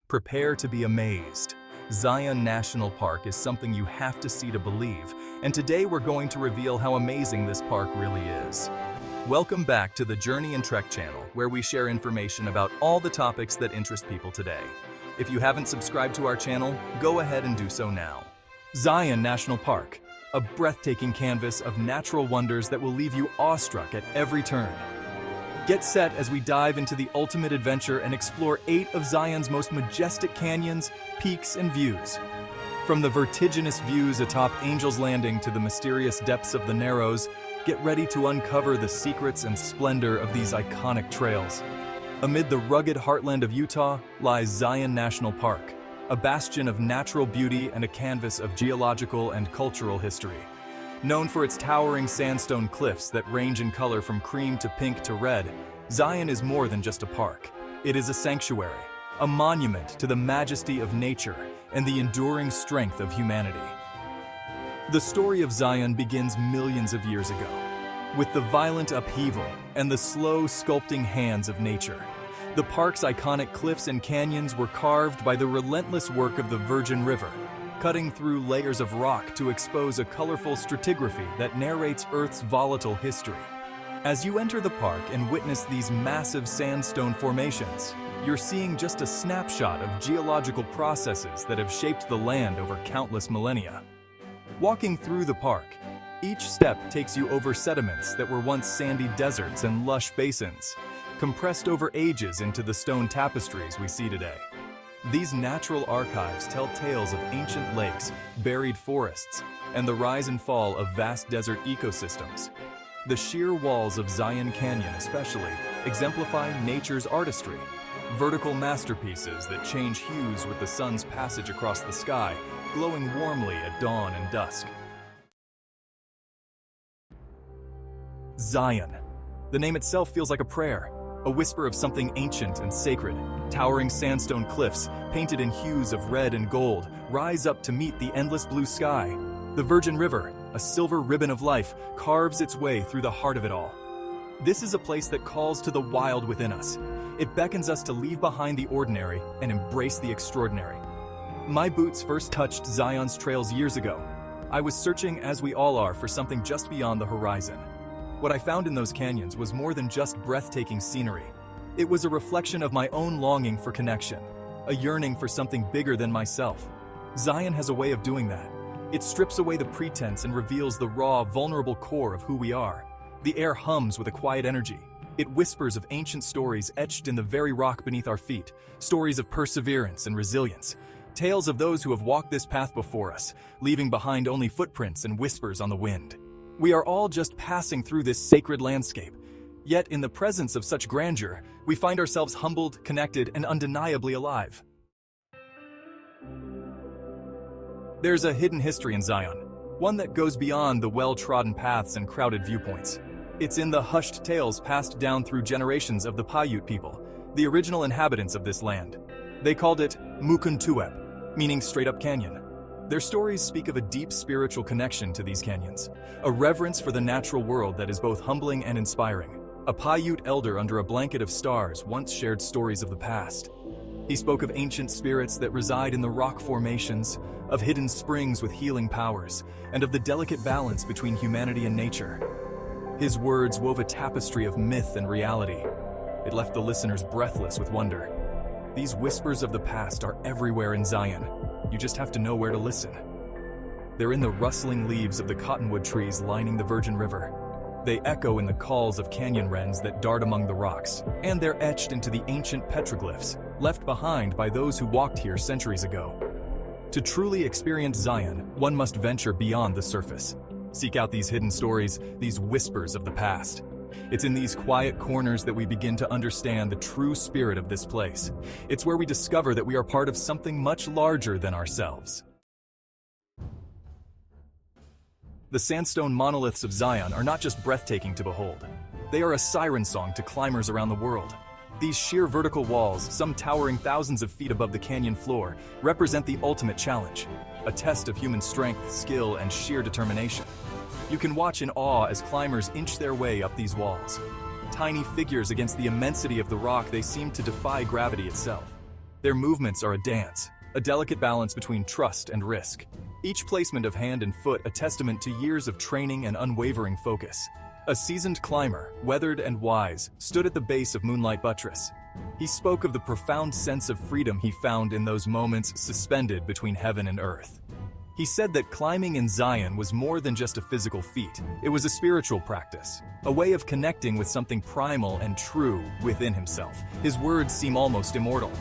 Prepare to be amazed. Zion National Park is something you have to see to believe, and today we're going to reveal how amazing this park really is. Welcome back to the Journey and Trek channel, where we share information about all the topics that interest people today. If you haven't subscribed to our channel, go ahead and do so now. Zion National Park, a breathtaking canvas of natural wonders that will leave you awestruck at every turn. Get set as we dive into the ultimate adventure and explore 8 of Zion's most majestic canyons, peaks, and views. From the vertiginous views atop Angel's Landing to the mysterious depths of the Narrows, get ready to uncover the secrets and splendor of these iconic trails. Amid the rugged heartland of Utah lies Zion National Park, a bastion of natural beauty and a canvas of geological and cultural history. Known for its towering sandstone cliffs that range in color from cream to pink to red, Zion is more than just a park. It is a sanctuary, a monument to the majesty of nature and the enduring strength of humanity. The story of Zion begins millions of years ago, with the violent upheaval and the slow sculpting hands of nature. The park's iconic cliffs and canyons were carved by the relentless work of the Virgin River, cutting through layers of rock to expose a colorful stratigraphy that narrates Earth's volatile history. As you enter the park and witness these massive sandstone formations, you're seeing just a snapshot of geological processes that have shaped the land over countless millennia. Walking through the park, each step takes you over sediments that were once sandy deserts and lush basins, compressed over ages into the stone tapestries we see today. These natural archives tell tales of ancient lakes, buried forests, and the rise and fall of vast desert ecosystems. The sheer walls of Zion Canyon especially exemplify nature's artistry, vertical masterpieces that change hues with the sun's passage across the sky, glowing warmly at dawn and dusk. Zion. The name itself feels like a prayer, a whisper of something ancient and sacred. Towering sandstone cliffs, painted in hues of red and gold, rise up to meet the endless blue sky. The Virgin River, a silver ribbon of life, carves its way through the heart of it all. This is a place that calls to the wild within us. It beckons us to leave behind the ordinary and embrace the extraordinary. My boots first touched Zion's trails years ago. I was searching, as we all are, for something just beyond the horizon. What I found in those canyons was more than just breathtaking scenery. It was a reflection of my own longing for connection, a yearning for something bigger than myself. Zion has a way of doing that. It strips away the pretense and reveals the raw, vulnerable core of who we are. The air hums with a quiet energy. It whispers of ancient stories etched in the very rock beneath our feet, stories of perseverance and resilience, tales of those who have walked this path before us, leaving behind only footprints and whispers on the wind. We are all just passing through this sacred landscape. Yet in the presence of such grandeur, we find ourselves humbled, connected, and undeniably alive. There's a hidden history in Zion, one that goes beyond the well-trodden paths and crowded viewpoints. It's in the hushed tales passed down through generations of the Paiute people, the original inhabitants of this land. They called it Mukuntuep, meaning straight-up canyon. Their stories speak of a deep spiritual connection to these canyons, a reverence for the natural world that is both humbling and inspiring. A Paiute elder under a blanket of stars once shared stories of the past. He spoke of ancient spirits that reside in the rock formations, of hidden springs with healing powers, and of the delicate balance between humanity and nature. His words wove a tapestry of myth and reality. It left the listeners breathless with wonder. These whispers of the past are everywhere in Zion. You just have to know where to listen. They're in the rustling leaves of the cottonwood trees lining the Virgin River. They echo in the calls of canyon wrens that dart among the rocks, and they're etched into the ancient petroglyphs left behind by those who walked here centuries ago. To truly experience Zion, one must venture beyond the surface. Seek out these hidden stories, these whispers of the past. It's in these quiet corners that we begin to understand the true spirit of this place. It's where we discover that we are part of something much larger than ourselves. The sandstone monoliths of Zion are not just breathtaking to behold. They are a siren song to climbers around the world. These sheer vertical walls, some towering thousands of feet above the canyon floor, represent the ultimate challenge, a test of human strength, skill, and sheer determination. You can watch in awe as climbers inch their way up these walls. Tiny figures against the immensity of the rock, they seem to defy gravity itself. Their movements are a dance, a delicate balance between trust and risk. Each placement of hand and foot a testament to years of training and unwavering focus. A seasoned climber, weathered and wise, stood at the base of Moonlight Buttress. He spoke of the profound sense of freedom he found in those moments suspended between heaven and earth. He said that climbing in Zion was more than just a physical feat. It was a spiritual practice, a way of connecting with something primal and true within himself. His words seem almost immortal.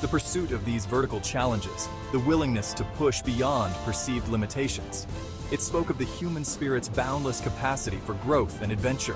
The pursuit of these vertical challenges, the willingness to push beyond perceived limitations. It spoke of the human spirit's boundless capacity for growth and adventure.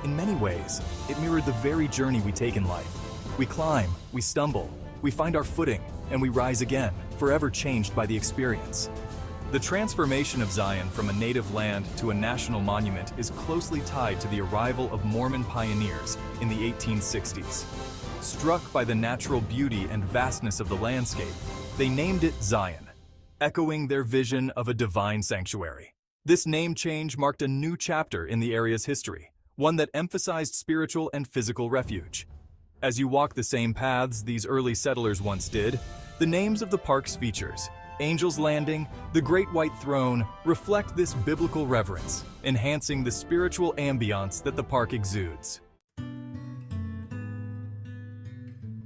In many ways, it mirrored the very journey we take in life. We climb, we stumble, we find our footing, and we rise again, forever changed by the experience. The transformation of Zion from a native land to a national monument is closely tied to the arrival of Mormon pioneers in the 1860s. Struck by the natural beauty and vastness of the landscape, they named it Zion, echoing their vision of a divine sanctuary. This name change marked a new chapter in the area's history, one that emphasized spiritual and physical refuge. As you walk the same paths these early settlers once did, the names of the park's features, Angel's Landing, the Great White Throne, reflect this biblical reverence, enhancing the spiritual ambiance that the park exudes.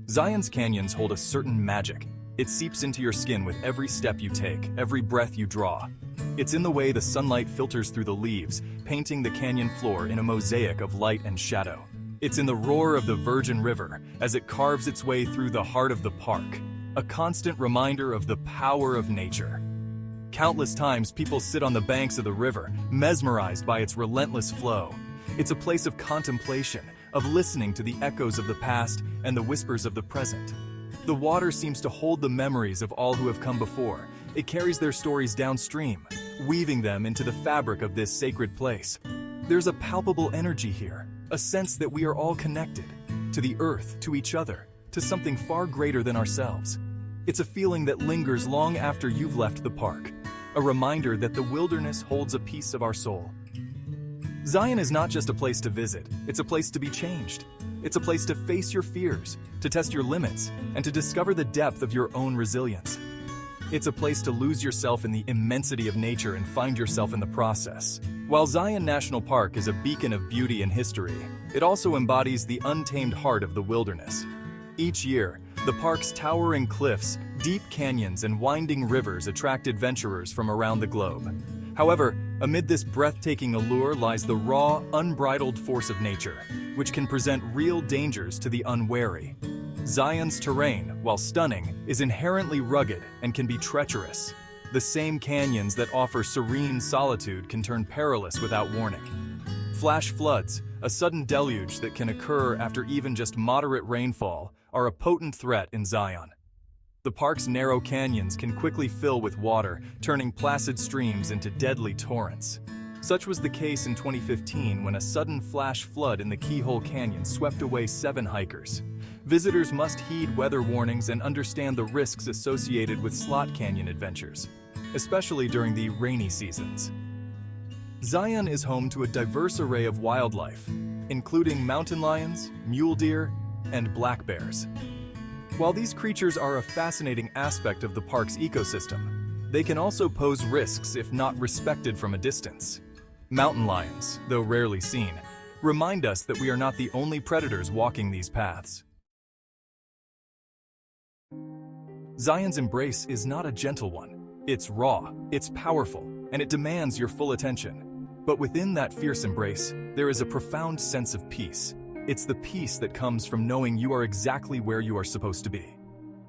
Zion's canyons hold a certain magic. It seeps into your skin with every step you take, every breath you draw. It's in the way the sunlight filters through the leaves, painting the canyon floor in a mosaic of light and shadow. It's in the roar of the Virgin River as it carves its way through the heart of the park, a constant reminder of the power of nature. Countless times people sit on the banks of the river, mesmerized by its relentless flow. It's a place of contemplation, of listening to the echoes of the past and the whispers of the present. The water seems to hold the memories of all who have come before. It carries their stories downstream, weaving them into the fabric of this sacred place. There's a palpable energy here, a sense that we are all connected, to the earth, to each other, to something far greater than ourselves. It's a feeling that lingers long after you've left the park, a reminder that the wilderness holds a piece of our soul. Zion is not just a place to visit, it's a place to be changed. It's a place to face your fears, to test your limits, and to discover the depth of your own resilience. It's a place to lose yourself in the immensity of nature and find yourself in the process. While Zion National Park is a beacon of beauty and history, it also embodies the untamed heart of the wilderness. Each year, the park's towering cliffs, deep canyons, and winding rivers attract adventurers from around the globe. However, amid this breathtaking allure lies the raw, unbridled force of nature, which can present real dangers to the unwary. Zion's terrain, while stunning, is inherently rugged and can be treacherous. The same canyons that offer serene solitude can turn perilous without warning. Flash floods, a sudden deluge that can occur after even just moderate rainfall, are a potent threat in Zion. The park's narrow canyons can quickly fill with water, turning placid streams into deadly torrents. Such was the case in 2015 when a sudden flash flood in the Keyhole Canyon swept away 7 hikers. Visitors must heed weather warnings and understand the risks associated with slot canyon adventures, especially during the rainy seasons. Zion is home to a diverse array of wildlife, including mountain lions, mule deer, and black bears. While these creatures are a fascinating aspect of the park's ecosystem, they can also pose risks if not respected from a distance. Mountain lions, though rarely seen, remind us that we are not the only predators walking these paths. Zion's embrace is not a gentle one. It's raw, it's powerful, and it demands your full attention. But within that fierce embrace, there is a profound sense of peace. It's the peace that comes from knowing you are exactly where you are supposed to be.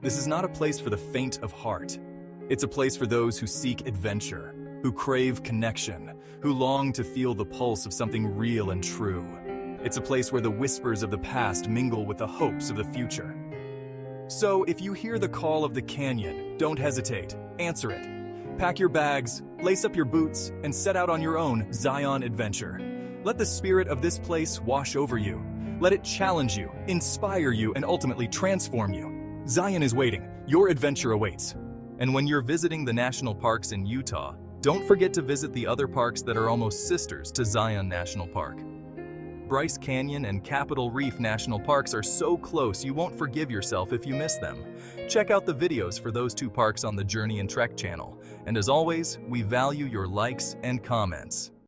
This is not a place for the faint of heart. It's a place for those who seek adventure, who crave connection, who long to feel the pulse of something real and true. It's a place where the whispers of the past mingle with the hopes of the future. So, if you hear the call of the canyon, don't hesitate. Answer it. Pack your bags, lace up your boots, and set out on your own Zion adventure. Let the spirit of this place wash over you. Let it challenge you, inspire you, and ultimately transform you. Zion is waiting. Your adventure awaits. And when you're visiting the national parks in Utah, don't forget to visit the other parks that are almost sisters to Zion National Park. Bryce Canyon and Capitol Reef National Parks are so close you won't forgive yourself if you miss them. Check out the videos for those two parks on the Journey and Trek channel. And as always, we value your likes and comments.